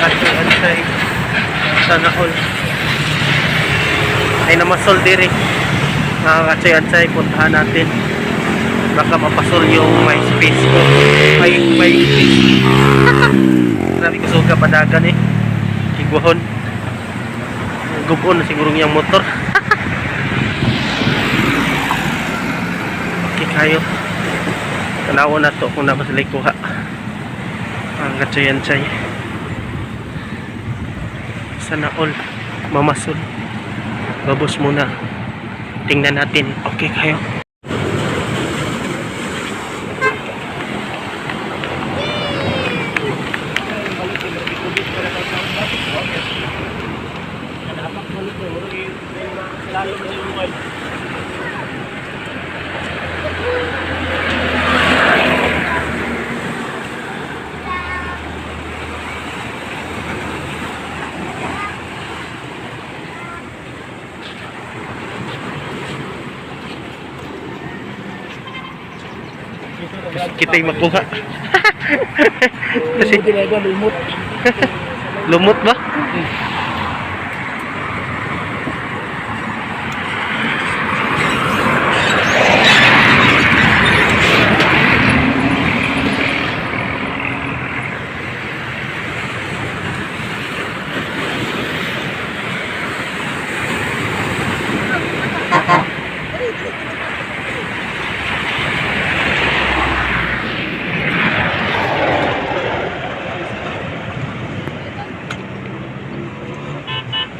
katsuyansay. Sana all. Ay namasol diri. Mga katsuyansay, puntahan natin. Baka mapasol yung may space ko. May space. Grabe ko suga padagan eh. Higuhon. Gubon na siguro niyang motor. Okay kayo. Tanawa na to kung napasilay kuha. Ang katsuyansay. Sana all mamasol. Babos muna. Tingnan natin. Okay kayo. Kita yung makuha. Kasi lumot. Lumot ba?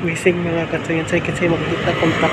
Wising mga katsuyansay kasi makikita kontak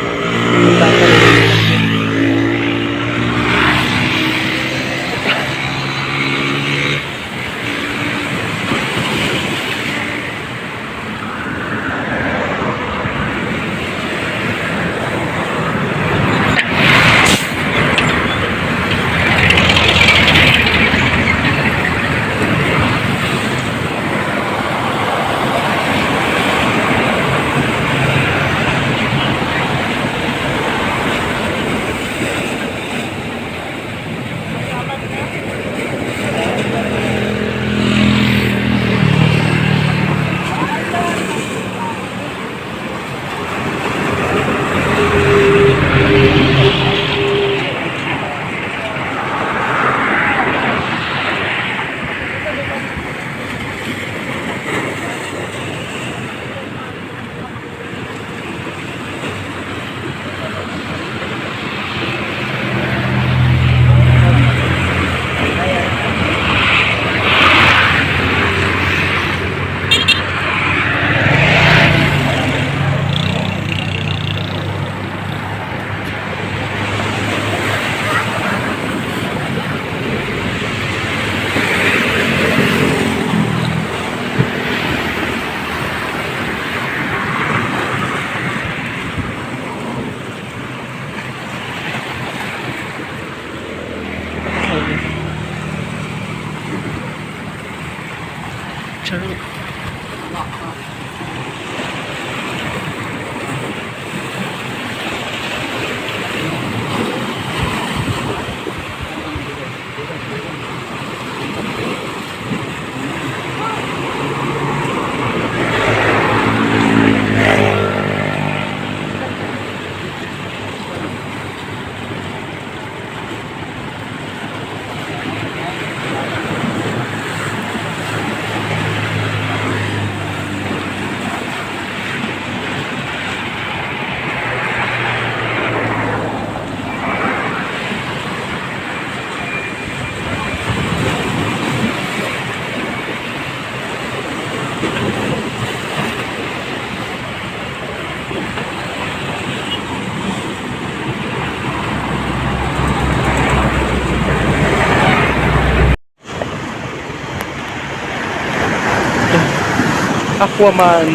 Aquaman.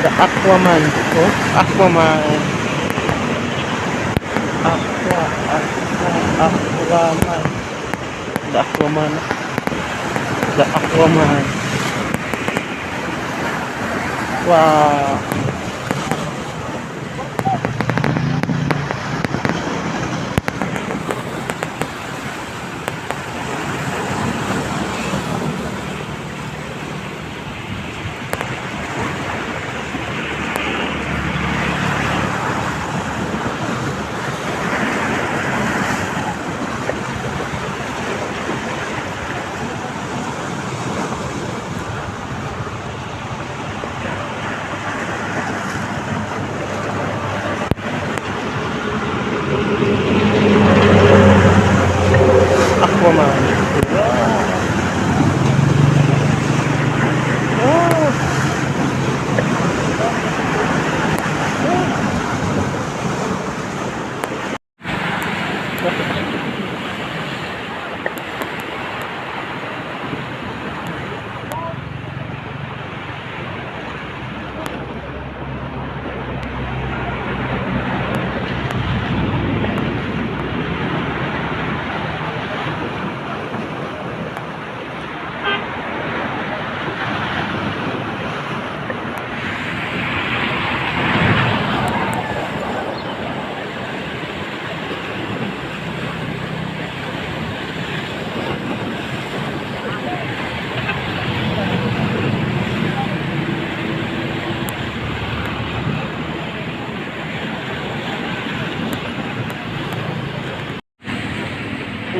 The Aquaman. Oh, Aquaman. Aquaman. The Aquaman. The Aquaman. Wow.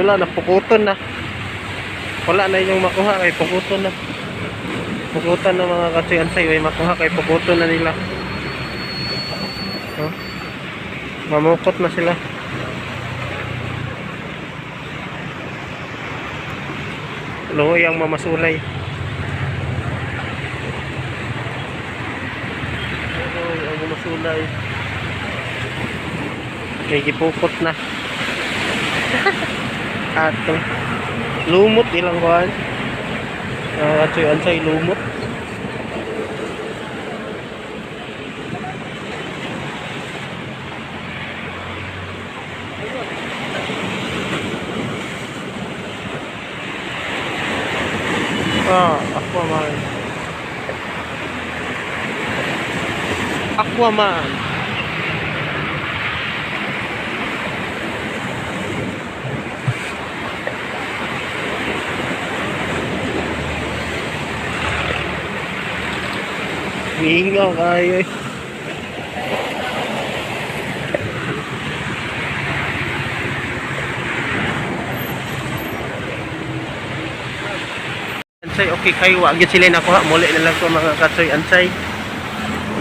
wala na, pukuton na. Wala na yung makuha kay pukuton na. Pukutan na mga katsoy-ansay, ay makuha kay pukuton na nila. Oh. Mamukot na sila. Luhoy ang mamasulay. Luhoy ang mamasulay. May gipukot na. At lumot ilang kuhan. Katsoy-ansay, lumot. Aquaman. Aquaman. Hingaw kayo eh. Ansay, okay kayo, wag yun sila nakuha. Muli na lang ko mga katsoy-ansay.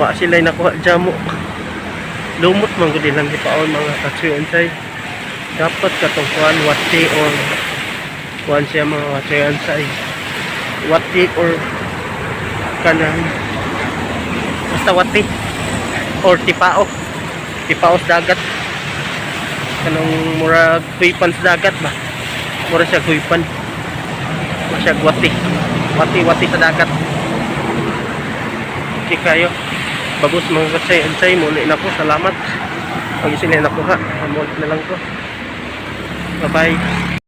Wag sila nakuha jamo. Lumot man gud lang gipaon mga katsoy-ansay. Dapat katong kuan wati or kuan siya mga katsoy-ansay. Wati or kanang basta wati or tipao. Tipao sa dagat. Kanang murag kuipan sa dagat ba? Mura siya kuipan. Masyag wati sa dagat. Okay kayo, bagus mga katsoy-ansay, muli na po, salamat pag sila nakuha, muli na lang ko, bye bye.